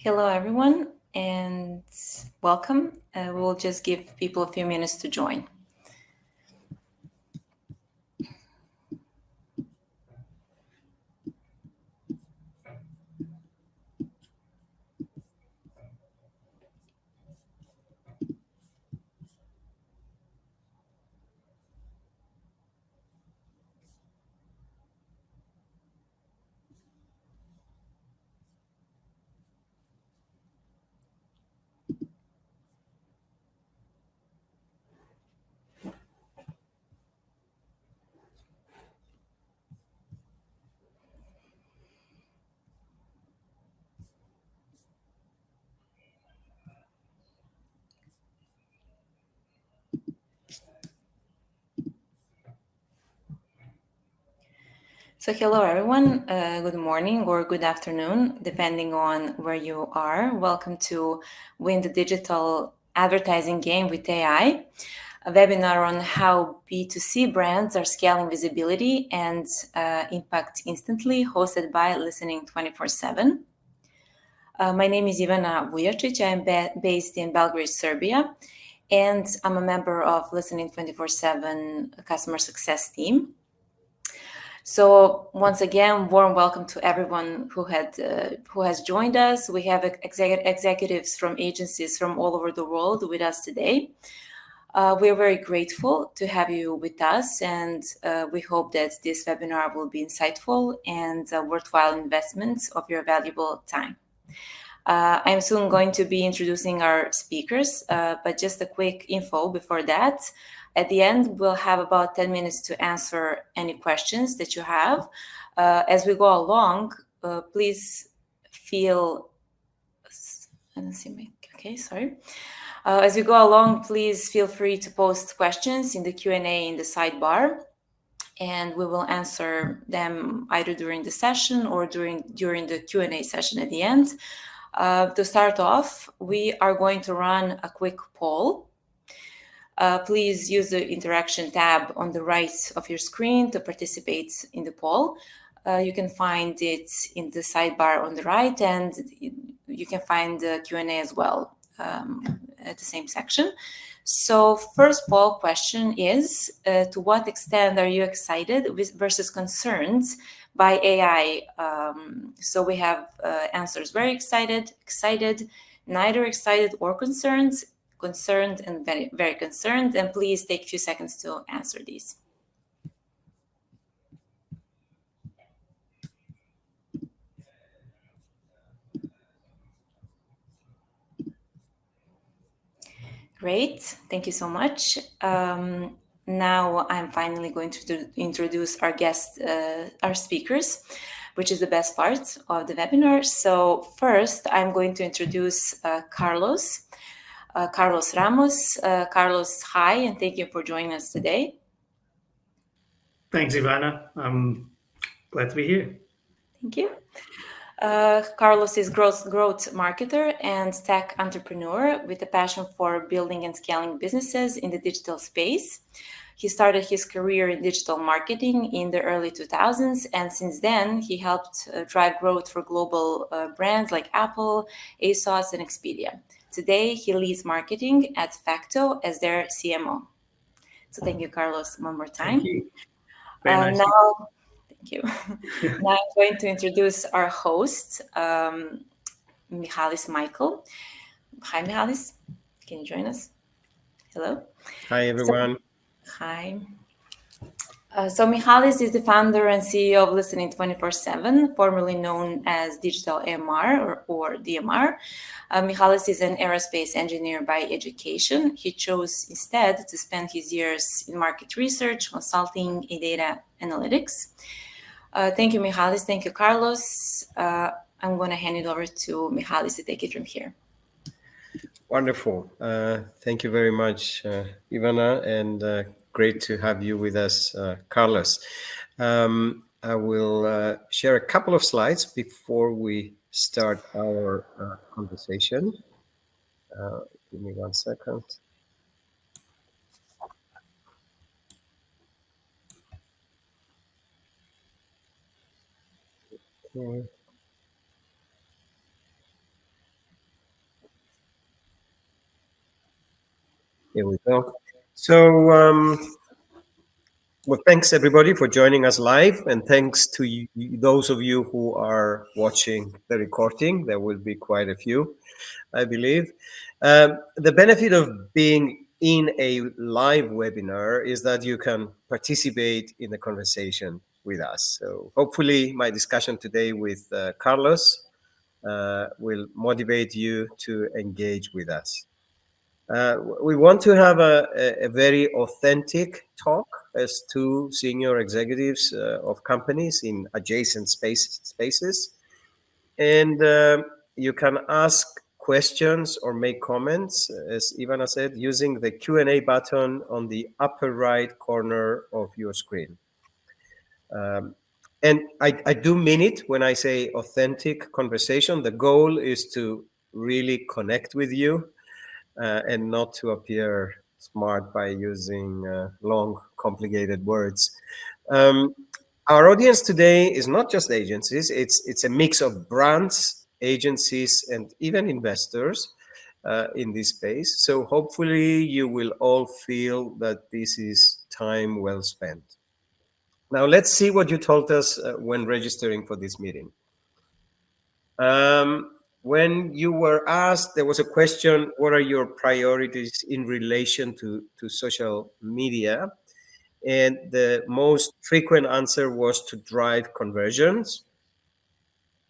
Hello, everyone, and welcome. We'll just give people a few minutes to join. So hello, everyone. Good morning or good afternoon, depending on where you are. Welcome to Win the Digital Advertising Game with AI, a webinar on how B2C brands are scaling visibility and impact instantly, hosted by Listening 24/7. My name is Ivana Vujacic. I'm based in Belgrade, Serbia, and I'm a member of Listening 24/7 customer success team. So once again, warm welcome to everyone who has joined us. We have executives from agencies from all over the world with us today. We're very grateful to have you with us, and we hope that this webinar will be insightful and a worthwhile investment of your valuable time. I'm soon going to be introducing our speakers, but just a quick info before that. At the end, we'll have about 10 minutes to answer any questions that you have. As we go along, please feel... As we go along, please feel free to post questions in the Q&A in the sidebar, and we will answer them either during the session or during the Q&A session at the end. To start off, we are going to run a quick poll. Please use the interaction tab on the right of your screen to participate in the poll. You can find it in the sidebar on the right, and you can find the Q&A as well at the same section. So first poll question is, to what extent are you excited versus concerned by AI? So we have answers: very excited, excited, neither excited or concerned, concerned, and very, very concerned. And please take a few seconds to answer these. Great, thank you so much. Now I'm finally going to introduce our guests, our speakers, which is the best part of the webinar. So first, I'm going to introduce Carlos Ramos. Carlos, hi, and thank you for joining us today. Thanks, Ivana. I'm glad to be here. Thank you. Carlos is growth marketer and tech entrepreneur with a passion for building and scaling businesses in the digital space. He started his career in digital marketing in the early 2000s, and since then, he helped drive growth for global brands like Apple, ASOS, and Expedia. Today, he leads marketing at Facto as their CMO. So thank you, Carlos, one more time. Thank you. Very nice. Thank you. Now I'm going to introduce our host, Michalis Michael. Hi, Michalis. Can you join us? Hello. Hi, everyone. Hi. So Michalis is the founder and CEO of Listening 24/7, formerly known as Digital AMR or DMR. Michalis is an aerospace engineer by education. He chose instead to spend his years in market research, consulting, and data analytics. Thank you, Michalis. Thank you, Carlos. I'm going to hand it over to Michalis to take it from here. Wonderful. Thank you very much, Ivana, and great to have you with us, Carlos. I will share a couple of slides before we start our conversation. Give me 1 second. Okay. Here we go. So, well, thanks everybody for joining us live, and thanks to you, those of you who are watching the recording. There will be quite a few, I believe. The benefit of being in a live webinar is that you can participate in the conversation with us. So hopefully my discussion today with Carlos will motivate you to engage with us. We want to have a very authentic talk as two senior executives of companies in adjacent spaces. And you can ask questions or make comments, as Ivana said, using the Q&A button on the upper right corner of your screen. And I do mean it when I say authentic conversation. The goal is to really connect with you and not to appear smart by using long, complicated words. Our audience today is not just agencies, it's a mix of brands, agencies, and even investors in this space. So hopefully you will all feel that this is time well spent. Now let's see what you told us when registering for this meeting. When you were asked, there was a question, what are your priorities in relation to social media? And the most frequent answer was to drive conversions.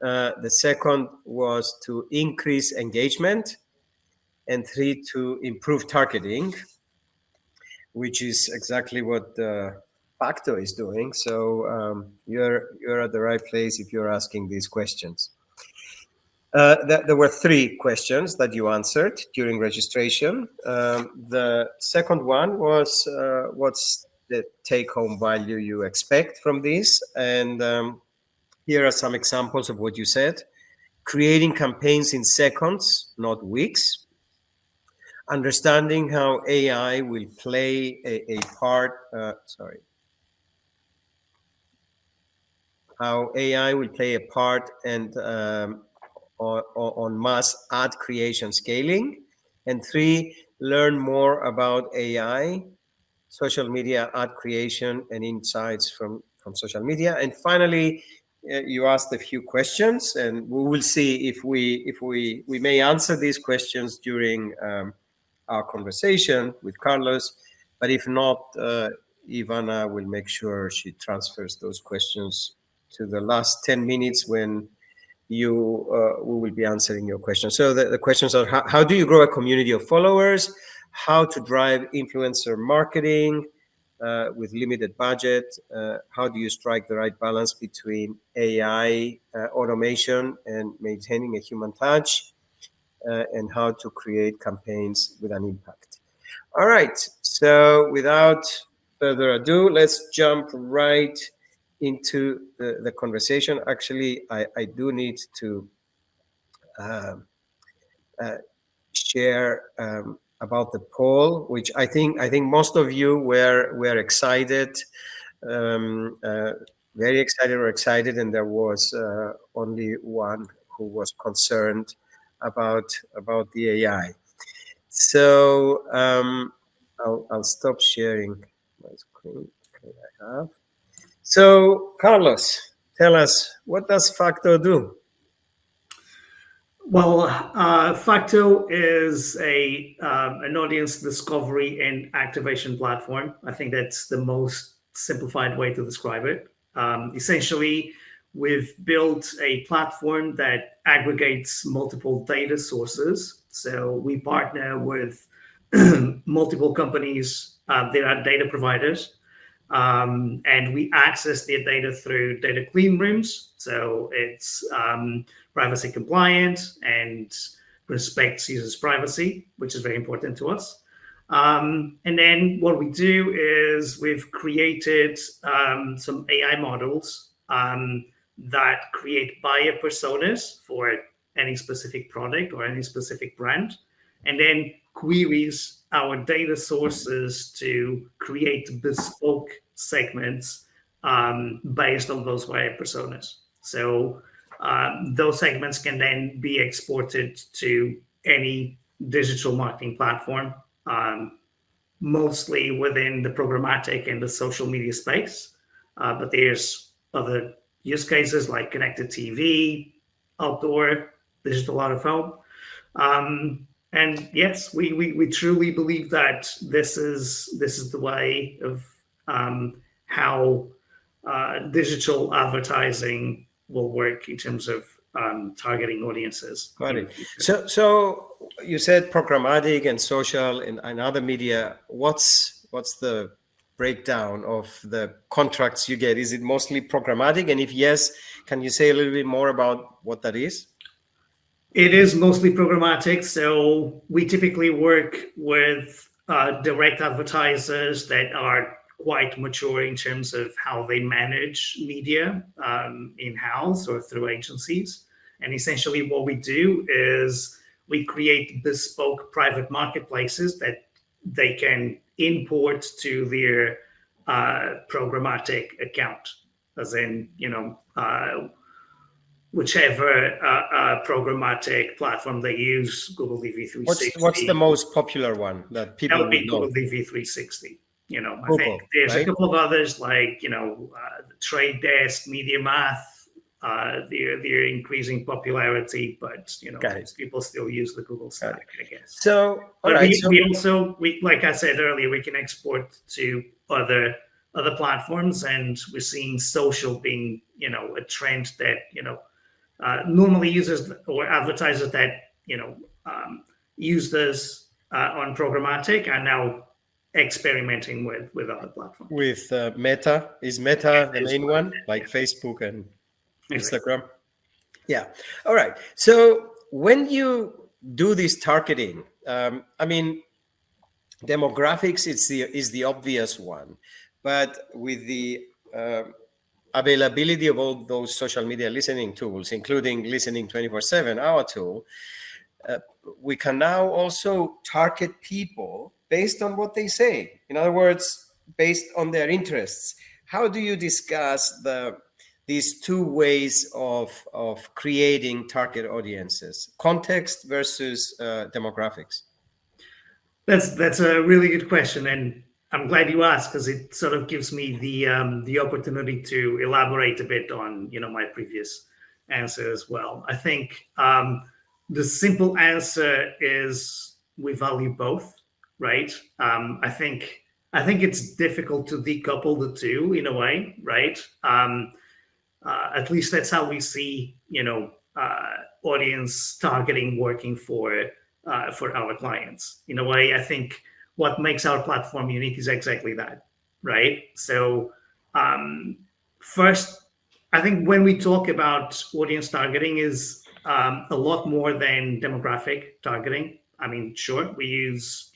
The second was to increase engagement. And 3, to improve targeting, which is exactly what Facto is doing. So you're at the right place if you're asking these questions. There were 3 questions that you answered during registration. The second one was, what's the take-home value you expect from this? And here are some examples of what you said. Creating campaigns in seconds, not weeks. Understanding how AI will play a part, how AI will play a part and on mass ad creation scaling. And 3, learn more about AI, social media ad creation, and insights from social media. And finally, you asked a few questions, and we will see if we may answer these questions during our conversation with Carlos. But if not, Ivana will make sure she transfers those questions to the last 10 minutes when we will be answering your questions. So the questions are, how do you grow a community of followers? How to drive influencer marketing with limited budget? How do you strike the right balance between AI automation and maintaining a human touch? And how to create campaigns with an impact. All right, so without further ado, let's jump right into the conversation. Actually, I do need to share about the poll, which I think most of you were excited, very excited, and there was only one who was concerned about the AI. So I'll stop sharing my screen. Okay, I have. So Carlos, tell us, what does Facto do? Well, Facto is an audience discovery and activation platform. I think that's the most simplified way to describe it. Essentially, we've built a platform that aggregates multiple data sources. So we partner with multiple companies that are data providers. And we access their data through data clean rooms. So it's privacy compliant and respects users' privacy, which is very important to us. And then what we do is we've created some AI models that create buyer personas for any specific product or any specific brand, and then queries our data sources to create bespoke segments based on those buyer personas. So those segments can then be exported to any digital marketing platform mostly within the programmatic and the social media space. But there's other use cases like connected TV, outdoor, digital out of home. And yes, we truly believe that this is the way of how digital advertising will work in terms of targeting audiences Got in the it. future. So you said programmatic and social and other media. What's the breakdown of the contracts you get? Is it mostly programmatic? And if yes, can you say a little bit more about what that is? It is mostly programmatic, so we typically work with direct advertisers that are quite mature in terms of how they manage media in-house or through agencies. And essentially what we do is we create bespoke private marketplaces that they can import to their programmatic account, as in, whichever programmatic platform they use, Google What's the DV360. most popular one that That people would would be know? Google DV360. I think Google, there's a right? couple of others like, the Trade Desk, Media Math. They're increasing popularity, but Got it. people still use the Google Got it. stack, I guess. So, all But right. So, we also, like I said earlier, we can export to other platforms, and we're seeing social being, a trend that, normally users or advertisers that use this on programmatic are now experimenting with other platforms. with Meta, is Meta the Is main one, one, like Facebook and exactly. Instagram? Yeah. All right. So when you do this targeting, I mean, demographics is the obvious one, but with the availability of all those social media listening tools, including Listening 24/7, our tool, we can now also target people based on what they say. In other words, based on their interests. How do you discuss these two ways of creating target audiences, context versus demographics? That's a really good question, and I'm glad you asked, because it sort of gives me the opportunity to elaborate a bit on my previous answer as well. I think the simple answer is we value both, right? I think it's difficult to decouple the two in a way, right? At least that's how we see audience targeting working for our clients. In a way, I think what makes our platform unique is exactly that, right? So first, I think when we talk about audience targeting is a lot more than demographic targeting. I mean, sure, we use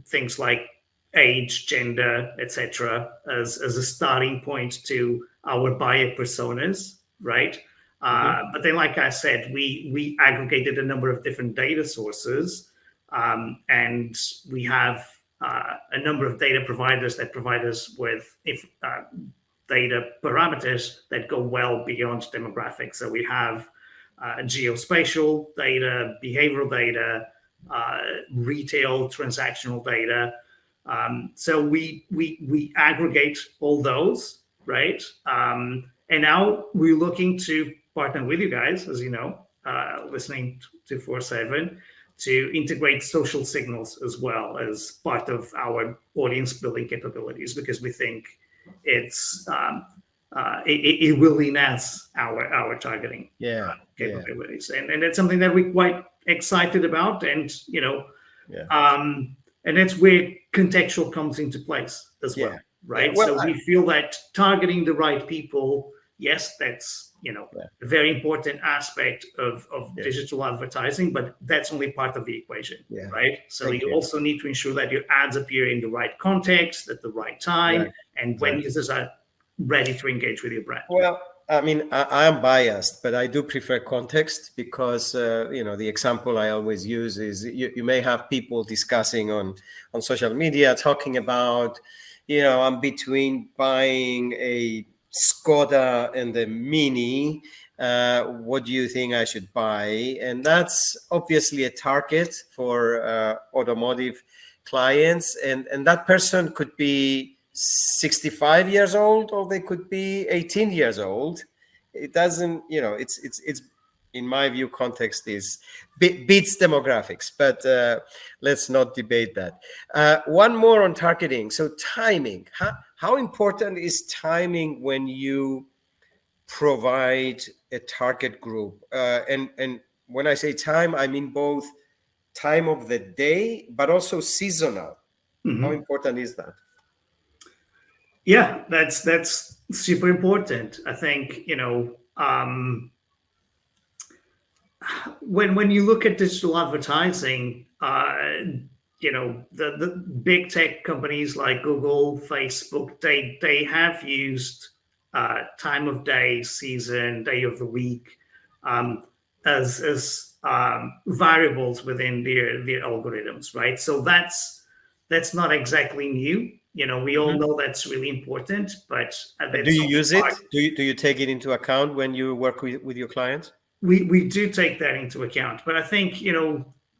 things like age, gender, etc., as a starting point to our buyer personas, right? But then, like I said, we aggregated a number of different data sources, and we have a number of data providers that provide us with data parameters that go well beyond demographics. So we have geospatial data, behavioral data, retail transactional data. So we aggregate all those, right? And now we're looking to partner with you guys, as you know, listening to 4/7, to integrate social signals as well as part of our audience building capabilities, because we think it will enhance our targeting capabilities, and it's something that we're quite excited about, and and that's where contextual comes into place as well, right? Well, so we feel that targeting the right people, yes, that's a very important aspect of digital advertising, but that's only part of the equation, right? So you also need to ensure that your ads appear in the right context at the right time, and when users are ready to engage with your brand. Well, I mean, I am biased, but I do prefer context, because the example I always use is you may have people discussing on social media, talking about, I'm between buying a Skoda and the Mini. What do you think I should buy? And that's obviously a target for automotive clients, and that person could be 65 years old, or they could be 18 years old. It doesn't, it's in my view, context is beats demographics, but let's not debate that. One more on targeting. So timing, how important is timing when you provide a target group? And when I say time, I mean both time of the day, but also seasonal. Mm-hmm. How important is that? Yeah, that's super important. I think, when you look at digital advertising, the big tech companies like Google, Facebook, they have used time of day, season, day of the week as variables within their algorithms, right? So that's not exactly new. We all know that's really important, but do you use it? Do you take it into account when you work with your clients? We do take that into account, but I think,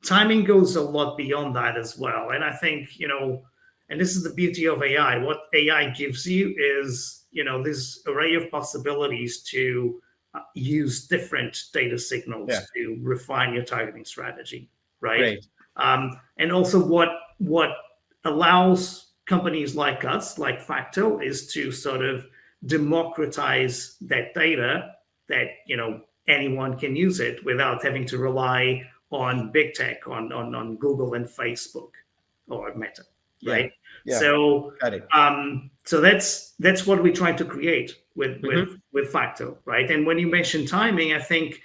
timing goes a lot beyond that as well. And I think, and this is the beauty of AI. What AI gives you is, this array of possibilities to use different data signals to refine your targeting strategy, right? And also what allows companies like us, like Facto, is to sort of democratize that data that, anyone can use it without having to rely on big tech, on Google and Facebook or Meta, right? So, so that's what we're trying to create with Facto, right? And when you mention timing, I think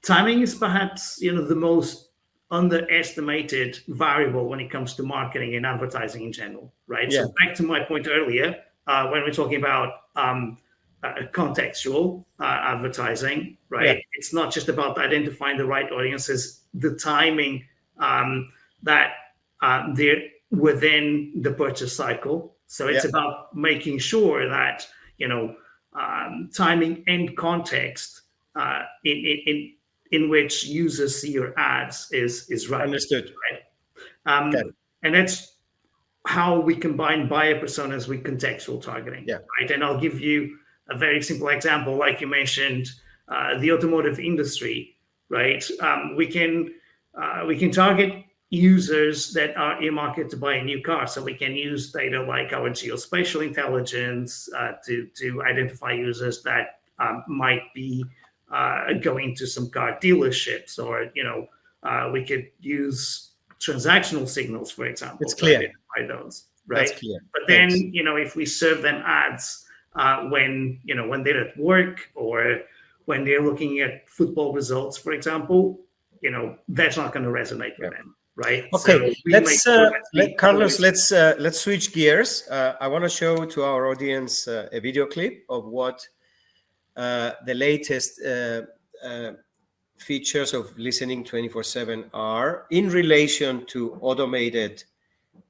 timing is perhaps the most underestimated variable when it comes to marketing and advertising in general, right? So back to my point earlier, when we're talking about contextual advertising, right? It's not just about identifying the right audiences, the timing that they're within the purchase cycle. So it's about making sure that timing and context in which users see your ads is right. Understood. Right? And that's how we combine buyer personas with contextual targeting. Right. And I'll give you a very simple example, like you mentioned, the automotive industry, right? We can target users that are earmarked to buy a new car. So we can use data like our geospatial intelligence to identify users that might be going to some car dealerships, or we could use transactional signals, for example. It's clear. To identify those, right? That's clear. But then if we serve them ads when they're at work, or when they're looking at football results, for example, that's not going to resonate with them, right? Okay, so Carlos, let's switch gears. I want to show to our audience a video clip of what the latest features of Listening 24/7 are in relation to automated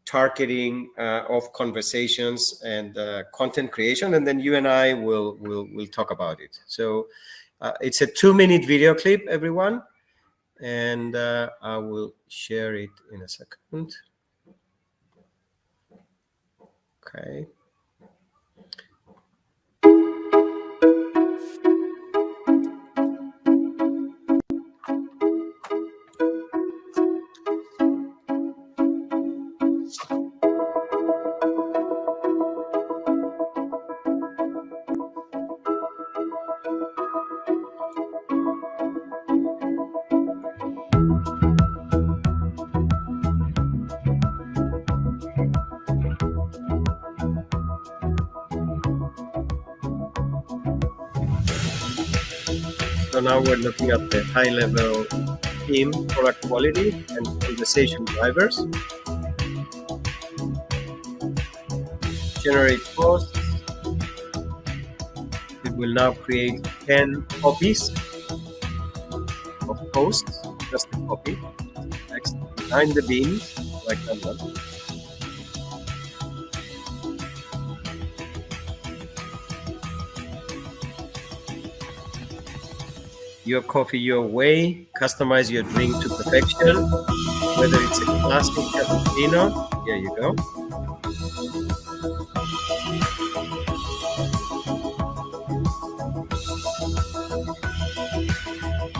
targeting of conversations and content creation, and then you and I will talk about it. So it's a 2-minute video clip, everyone, and I will share it in a second. Okay. So now we're looking at the high-level theme, product quality, and conversation drivers. Generate posts. It will now create 10 copies of posts, just a copy. Next, behind the beans, like that one. Your coffee your way, customize your drink to perfection. whether it's a classic cappuccino. Here you go.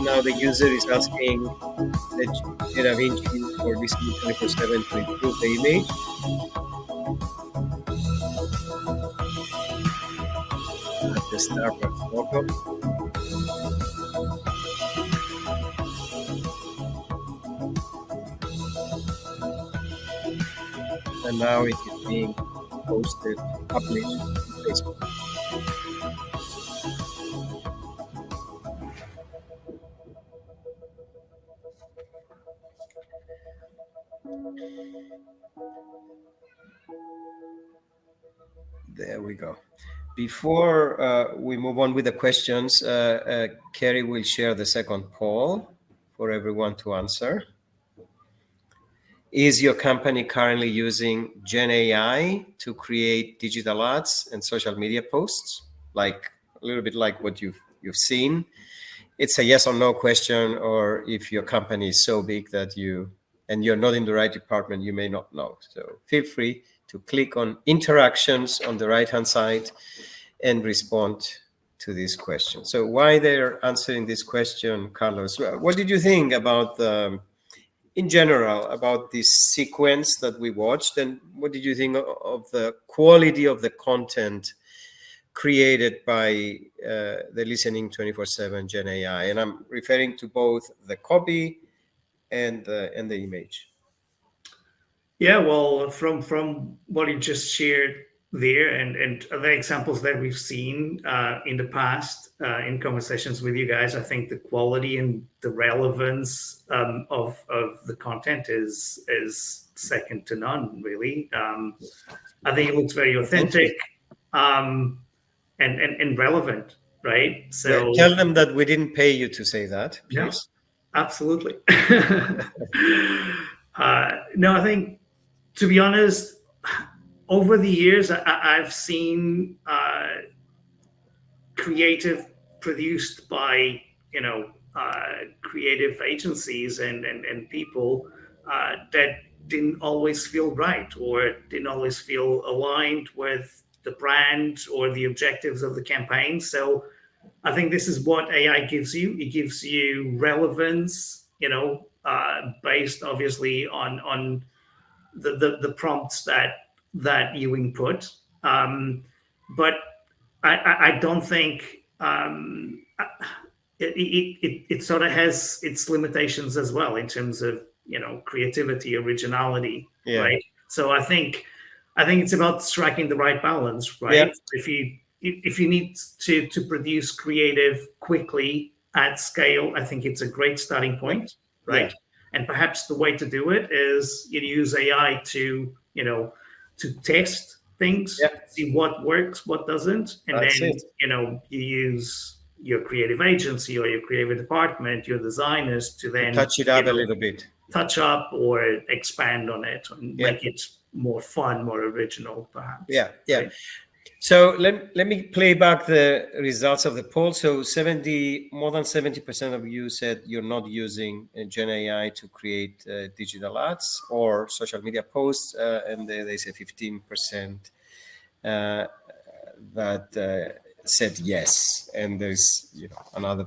Now the user is asking the Da Vinci for listening 24/7 to improve the image. The Starbucks logo. And now it is being posted, published on Facebook. There we go. Before we move on with the questions, Kerry will share the second poll for everyone to answer. Is your company currently using Gen AI to create digital ads and social media posts? Like a little bit like what you've seen. It's a yes or no question, or if your company is so big that you're not in the right department, you may not know. So feel free to click on interactions on the right-hand side and respond to this question. So why they're answering this question, Carlos, what did you think about in general about this sequence that we watched, and what did you think of the quality of the content created by the Listening 24/7 Gen AI? And I'm referring to both the copy and the image. Yeah, well, from what you just shared there, and other examples that we've seen in the past in conversations with you guys, I think the quality and the relevance of the content is second to none, really. I think it looks very authentic and relevant, right? So tell them that we didn't pay you to say that, please. Yeah, absolutely. No, I think, to be honest, over the years, I've seen creative produced by creative agencies and people that didn't always feel right or didn't always feel aligned with the brand or the objectives of the campaign. So I think this is what AI gives you. It gives you relevance, based obviously on the prompts that you input. But I don't think it sort of has its limitations as well in terms of creativity, originality, right? So I think it's about striking the right balance, right? Yeah. If you need to produce creative quickly at scale, I think it's a great starting point, right? Yeah. And perhaps the way to do it is you use AI to test things, see what works, what doesn't, and then you use your creative agency or your creative department, your designers to then touch it up a little bit, touch up or expand on it and make it more fun, more original, perhaps. Yeah. Right? So let me play back the results of the poll. So more than 70% of you said you're not using Gen AI to create digital ads or social media posts, and they say 15% that said yes, and there's another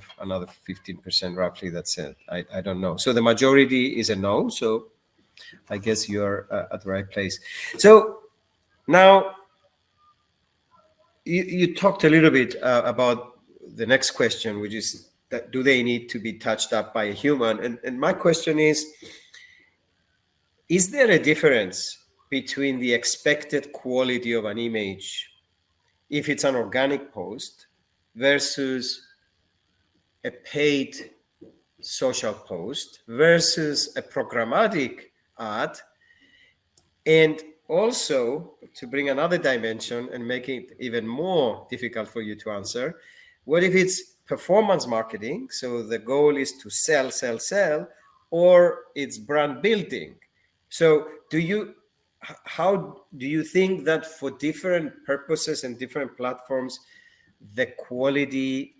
15% roughly that said I don't know. So the majority is a no. So I guess you're at the right place. So now you talked a little bit about the next question, which is that do they need to be touched up by a human? And my question is there a difference between the expected quality of an image if it's an organic post versus a paid social post versus a programmatic ad? And also, to bring another dimension and make it even more difficult for you to answer, what if it's performance marketing? So the goal is to sell, or it's brand building. So how do you think that for different purposes and different platforms, the quality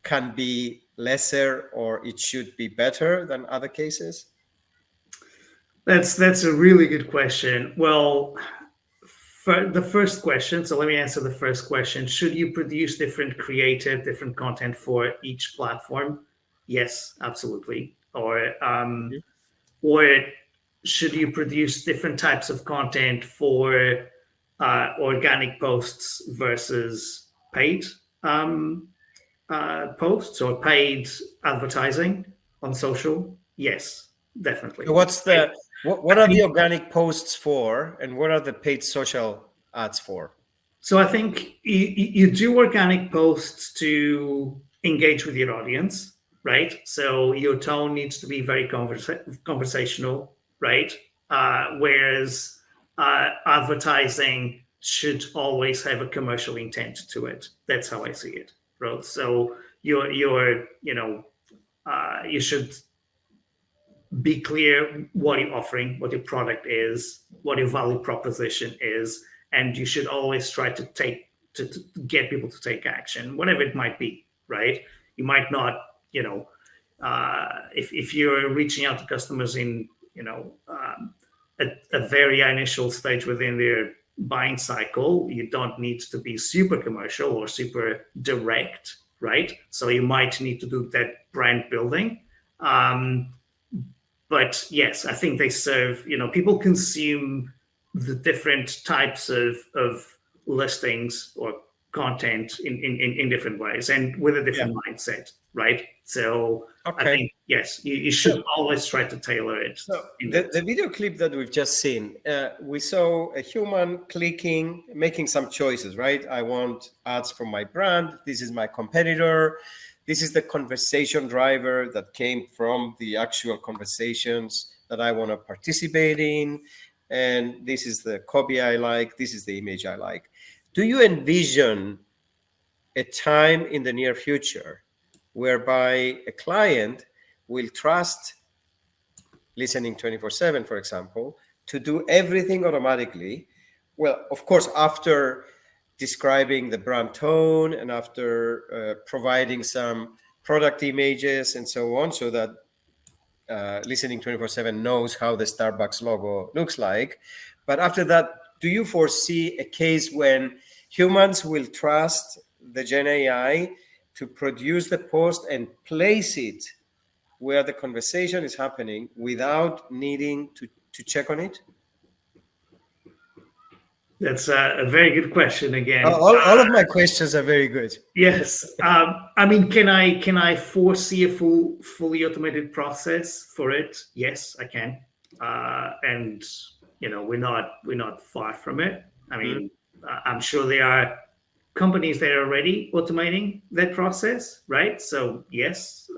can be lesser or it should be better than other cases? That's a really good question. Well, for the first question, so let me answer the first question. Should you produce different creative, different content for each platform? Yes, absolutely. Mhm. Or should you produce different types of content for organic posts versus paid um, posts or paid advertising on social? Yes, So definitely. what's I, the what I are the think organic posts for, and what are the paid social ads for? so. I think you do organic posts to engage with your audience, right? So your tone needs to be very conversational, right? Whereas advertising should always have a commercial intent to it. That's how I see it, right? So you should be clear what you're offering, what your product is, what your value proposition is, and you should always try to get people to take action, whatever it might be. Right? You might not, if you're reaching out to customers in a very initial stage within their buying cycle, you don't need to be super commercial or super direct, right? So you might need to do that brand building. Um, but yes, I think they serve, people consume the different types of listings or content in different ways and with a Yeah. different mindset, right? So I Okay. think, yes, you So should always try to tailor it So in that. the video clip that we've just seen, we saw a human clicking, making some choices, right? I want ads from my brand. This is my competitor. This is the conversation driver that came from the actual conversations that I want to participate in. And this is the copy I like. This is the image I like. Do you envision a time in the near future whereby a client will trust listening 24/7, for example, to do everything automatically? Well, of course, after describing the brand tone and after providing some product images and so on, so that listening 24/7 knows how the Starbucks logo looks like. But after that, do you foresee a case when humans will trust the Gen AI to produce the post and place it where the conversation is happening without needing to check on it? That's a very good question again. All of my questions are very good. Yes. I mean, can I foresee a fully automated process for it? Yes, I can. And we're not far from it. I Mm. mean, I'm sure there are companies that are already automating that process, right? So yes,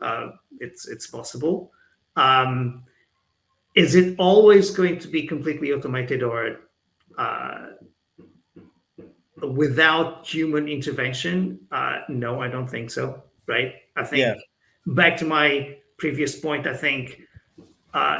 it's possible. Um, is it always going to be completely automated or uh, without human intervention? No, I don't think so. Right? I Yeah, think back to my previous point. I think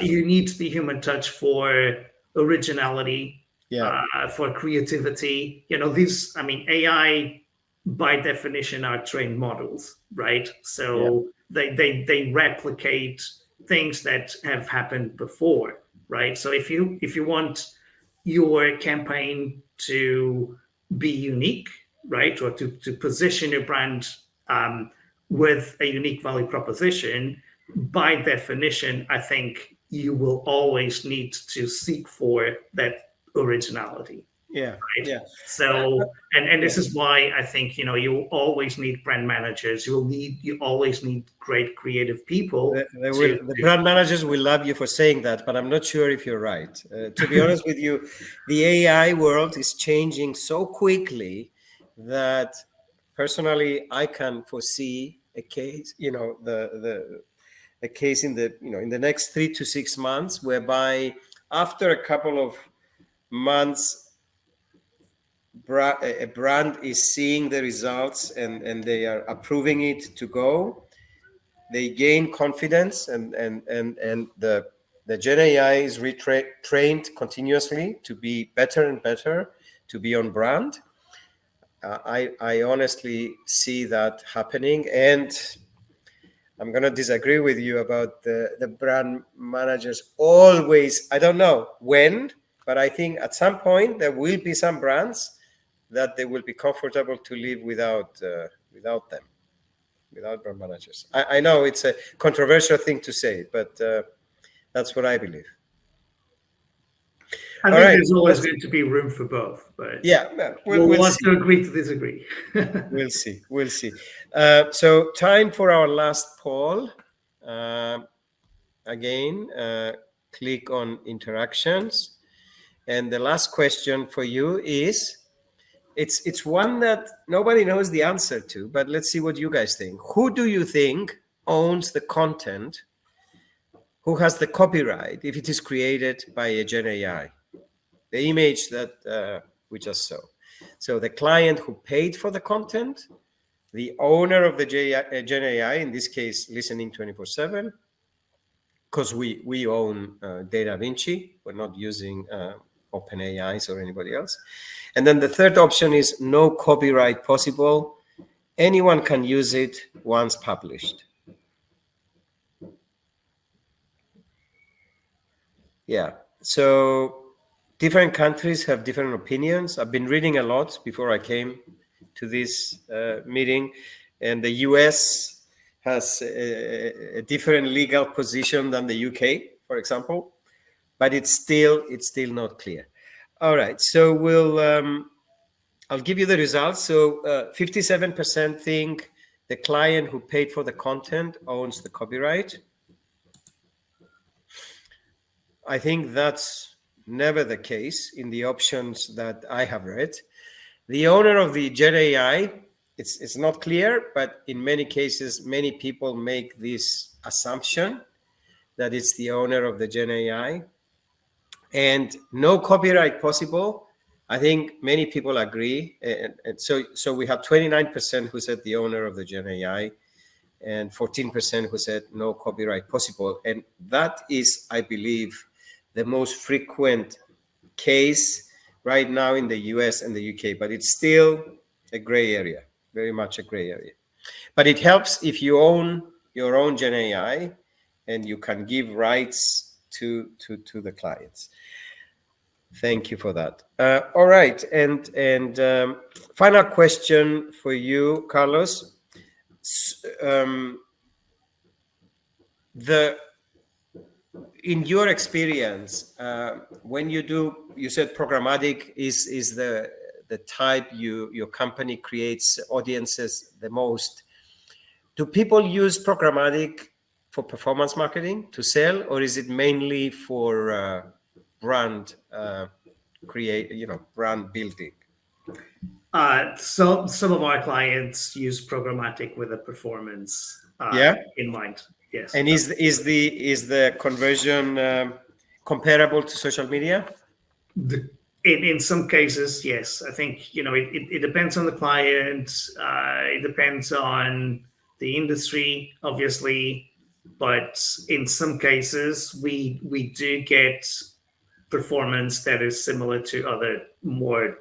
you need the human touch for originality, yeah, for creativity. These. I mean, AI by definition are trained models, right? yeah, So they replicate things that have happened before, right? So if you want your campaign to be unique, right, or to position your brand um, with a unique value proposition, by definition, I think you will always need to seek for that originality, yeah, right? yeah, So, and yeah. this is why I think you always need brand managers. You always need great creative people to. The brand managers will love you for saying that, but I'm not sure if you're right. To be honest with you, the AI world is changing so quickly that personally I can foresee a case, the a case in the in the next 3 to 6 months, whereby after a couple of months, a brand is seeing the results and they are approving it to go. They gain confidence, and the Gen AI is trained continuously to be better and better, to be on brand. I honestly see that happening, and I'm going to disagree with you about the brand managers always. I don't know when, but I think at some point there will be some brands that they will be comfortable to live without them, without brand managers. I know it's a controversial thing to say, but that's what I believe. I All think right, there's always going to be room for both, but yeah, we'll we'll want see. to agree to disagree. We'll see. We'll see. So time for our last poll. Again, click on interactions. And the last question for you is, it's one that nobody knows the answer to, but let's see what you guys think. Who do you think owns the content? Who has the copyright if it is created by a Gen AI? The image that we just saw. So the client who paid for the content, the owner of the Gen AI, in this case, Listening 24/7, because we own Data Vinci. We're not using OpenAIs or anybody else. And then the third option is no copyright possible. Anyone can use it once published. Yeah. So different countries have different opinions. I've been reading a lot before I came to this meeting, and the US has a different legal position than the UK, for example, but it's still not clear. All right, so I'll give you the results. So 57% think the client who paid for the content owns the copyright. I think that's never the case in the options that I have read. The owner of the Gen AI, it's not clear, but in many cases, many people make this assumption that it's the owner of the Gen AI. And no copyright possible. I think many people agree. And so we have 29% who said the owner of the Gen AI and 14% who said no copyright possible. And that is, I believe, the most frequent case right now in the US and the UK, but it's still a gray area, very much a gray area. But it helps if you own your own Gen AI and you can give rights to the clients. Thank you for that. All right, and final question for you, Carlos. In your experience, when you said programmatic is the type your company creates audiences the most. Do people use programmatic for performance marketing to sell, or is it mainly for brand brand building? So some of our clients use programmatic with a performance in mind. Yes. And is the conversion comparable to social media? In some cases, yes. I think it depends on the client. It depends on the industry, obviously, but in some cases, we do get performance that is similar to other more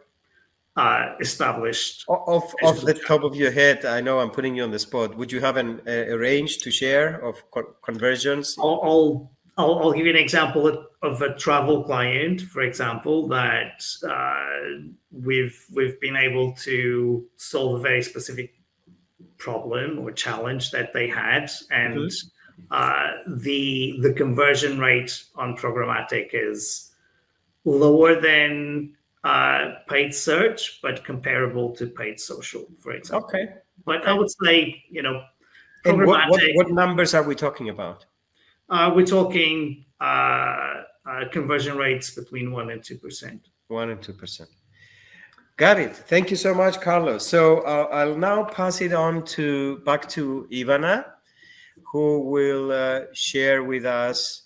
established. Off the top of your head, I know I'm putting you on the spot. Would you have a range to share of conversions? I'll give you an example of a travel client, for example, that we've been able to solve a very specific problem or challenge that they had, and the conversion rate on programmatic is lower than paid search, but comparable to paid social, for example. Okay. But I would say, and what numbers are we talking about? We're talking conversion rates between 1% and 2%. 1% and 2%. Got it. Thank you so much, Carlos. So I'll now pass it on back to Ivana, who will share with us.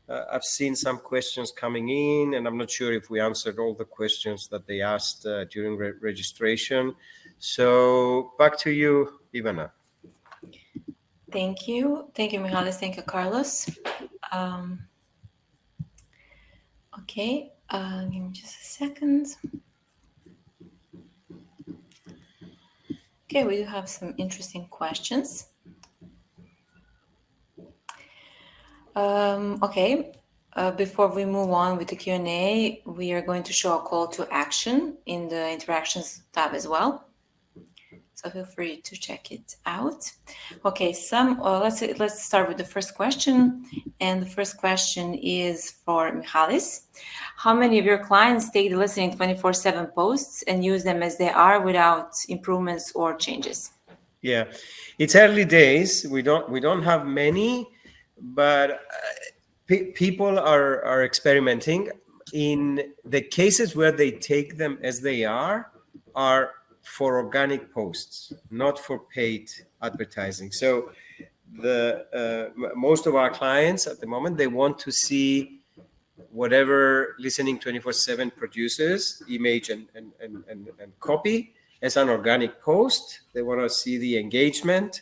I've seen some questions coming in, and I'm not sure if we answered all the questions that they asked during registration. So back to you, Ivana. Thank you. Thank you, Mihalis. Thank you, Carlos. Okay, give me just a second. Okay, we do have some interesting questions. Okay. Before we move on with the Q&A, we are going to show a call to action in the interactions tab as well. So feel free to check it out. Okay, let's start with the first question. And the first question is for Michalis. How many of your clients take the listening 24/7 posts and use them as they are without improvements or changes? Yeah, it's early days. We don't have many, but people are experimenting. In the cases where they take them as they are for organic posts, not for paid advertising. So most of our clients at the moment, they want to see whatever listening 24/7 produces, image and copy, as an organic post. They want to see the engagement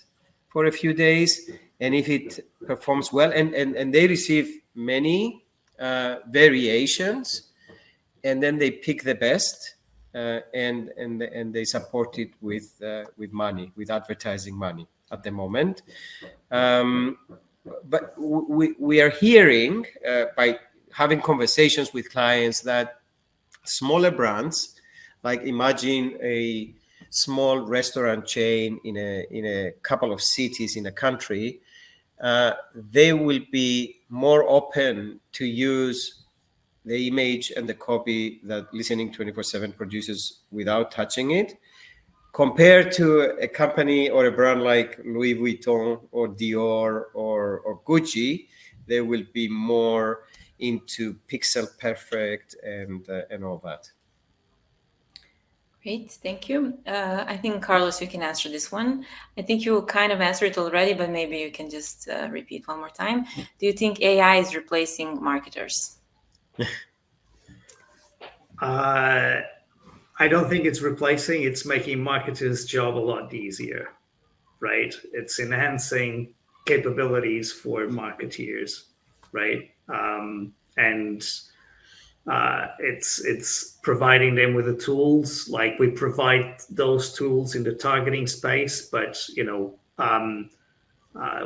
for a few days, and if it performs well, and they receive many variations, and then they pick the best, and they support it with money, with advertising money at the moment. But we are hearing by having conversations with clients that smaller brands, like imagine a small restaurant chain in a couple of cities in a country, they will be more open to use the image and the copy that listening 24/7 produces without touching it, compared to a company or a brand like Louis Vuitton or Dior or Gucci. They will be more into pixel perfect and all that. Great, thank you. I think, Carlos, you can answer this one. I think you kind of answered it already, but maybe you can just repeat one more time. Do you think AI is replacing marketers? I don't think it's replacing. It's making marketers' job a lot easier, right? It's enhancing capabilities for marketeers, right? And it's providing them with the tools. Like we provide those tools in the targeting space, but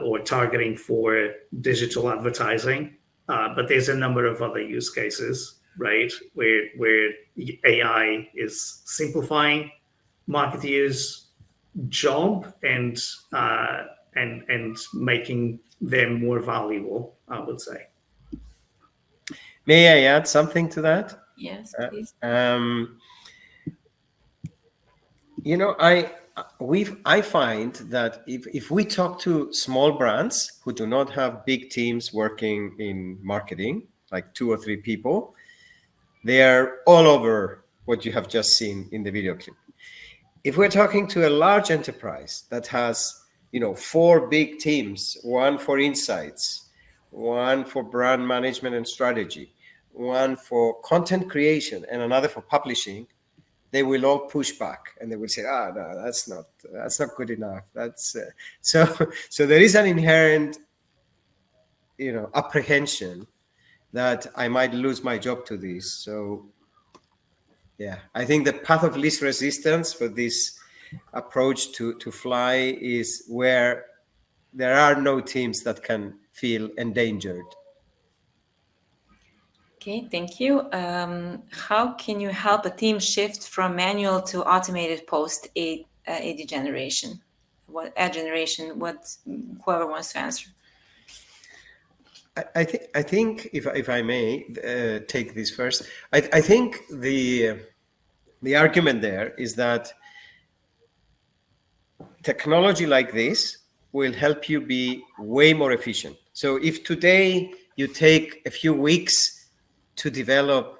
or targeting for digital advertising. But there's a number of other use cases, right, where AI is simplifying marketers' job and making them more valuable, I would say. May I add something to that? Yes, please. I find that if we talk to small brands who do not have big teams working in marketing, like 2 or 3 people, they are all over what you have just seen in the video clip. If we're talking to a large enterprise that has 4 big teams, one for insights, one for brand management and strategy, one for content creation, and another for publishing, they will all push back and they will say, no, that's not good enough. That's so there is an inherent apprehension that I might lose my job to this. So yeah, I think the path of least resistance for this approach to fly is where there are no teams that can feel endangered. Okay, thank you. How can you help a team shift from manual to automated post AD generation? Ad generation? Whoever wants to answer. I think if I may take this first, I think the argument there is that technology like this will help you be way more efficient. So if today you take a few weeks to develop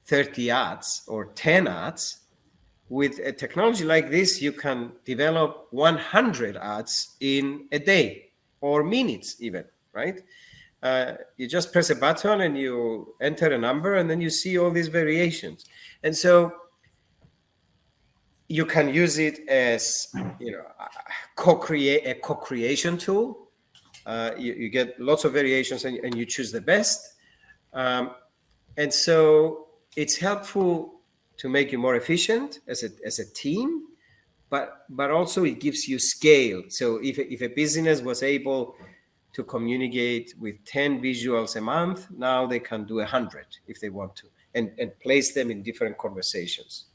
30 ads or 10 ads, with a technology like this, you can develop 100 ads in a day or minutes even, right? You just press a button and you enter a number, and then you see all these variations. And so you can use it as a co-creation tool. You get lots of variations, and you choose the best. And so it's helpful to make you more efficient as a team, but also it gives you scale. So if a business was able to communicate with 10 visuals a month. Now they can do 100 if they want to, and place them in different conversations.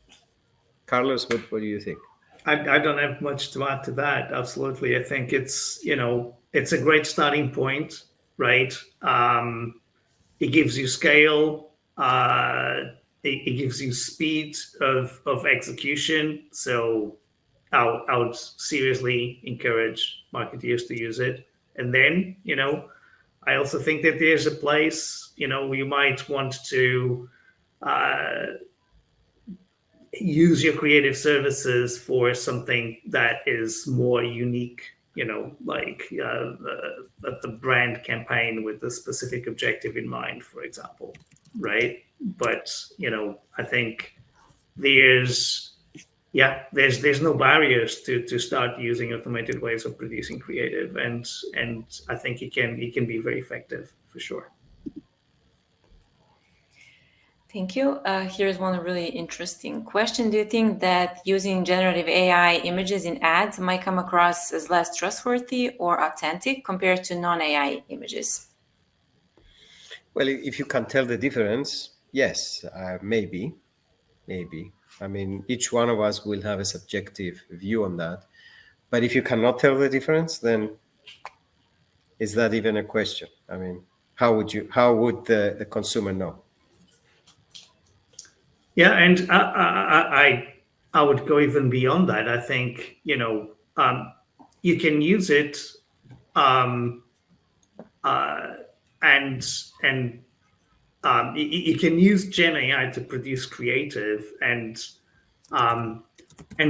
Carlos, what do you think? I don't have much to add to that. Absolutely. I think it's a great starting point, right? It gives you scale. It gives you speed of execution. So I would seriously encourage marketeers to use it. And then, I also think that there's a place, you might want to use your creative services for something that is more unique, like the brand campaign with a specific objective in mind, for example, right? But, I think there's there's no barriers to start using automated ways of producing creative, and I think it can be very effective for sure. Thank you. Here's one really interesting question. Do you think that using generative AI images in ads might come across as less trustworthy or authentic compared to non-AI images? Well, if you can tell the difference, yes, maybe. I mean, each one of us will have a subjective view on that. But if you cannot tell the difference, then is that even a question? I mean, how would the consumer know? Yeah, and I would go even beyond that. I think you can use it, and you can use Gen AI to produce creative and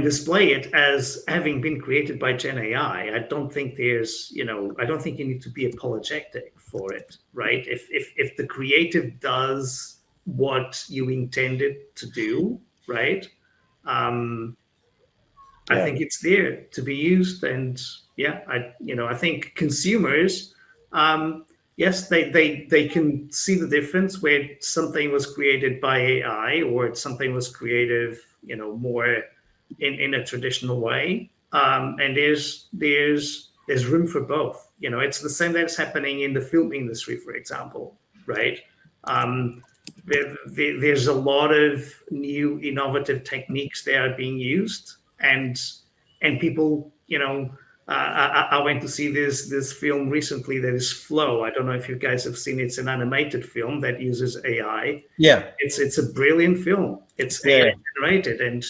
display it as having been created by Gen AI. I don't think I don't think you need to be apologetic for it, right? If the creative does what you intended to do, right? I think it's there to be used, and I think consumers, yes, they can see the difference where something was created by AI or something was creative, more in a traditional way, and there's room for both. It's the same that's happening in the film industry, for example, right? There's a lot of new innovative techniques that are being used, and people, I went to see this film recently that is Flow. I don't know if you guys have seen it. It's an animated film that uses AI. Yeah, it's a brilliant film. It's AI generated, and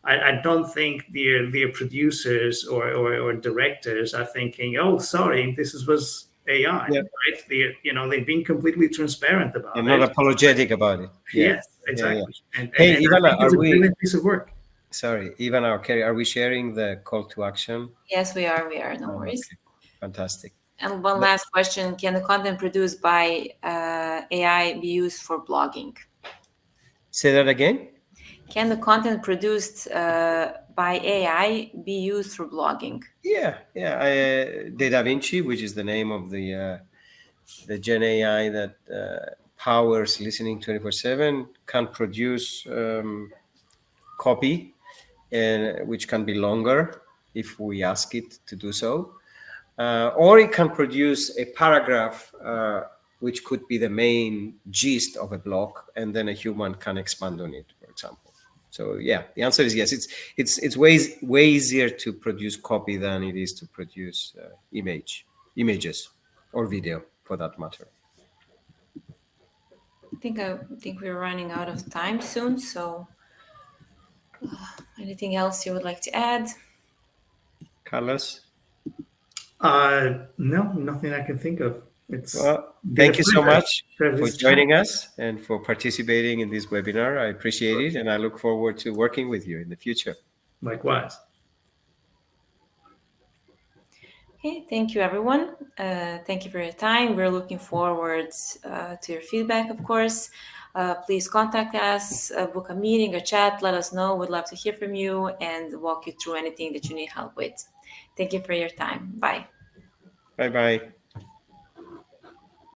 I don't think their producers or directors are thinking, oh, sorry, was AI, right? They've been completely transparent about and it. not apologetic about it. Yeah. Yes, exactly. Yeah. And Ivana, it's a brilliant piece of work. Sorry, Ivana or Kerry, are we sharing the call to action? Yes, we are. No worries. Okay. Fantastic. And one last question: can the content produced by AI be used for blogging? Say that again. Can the content produced by AI be used for blogging? Yeah. The Da Vinci, which is the name of the Gen AI that powers listening 24/7, can produce copy, which can be longer if we ask it to do so, or it can produce a paragraph which could be the main gist of a blog, and then a human can expand on it, for example. So yeah, the answer is yes. It's way easier to produce copy than it is to produce images or video, for that matter. I think we're running out of time soon. So, anything else you would like to add, Carlos? No, nothing I can think of. Thank you so much for joining us and for participating in this webinar. I appreciate it, and I look forward to working with you in the future. Likewise. Okay, thank you, everyone. Thank you for your time. We're looking forward to your feedback, of course. Please contact us, book a meeting, a chat, let us know. We'd love to hear from you and walk you through anything that you need help with. Thank you for your time. Bye. Bye-bye.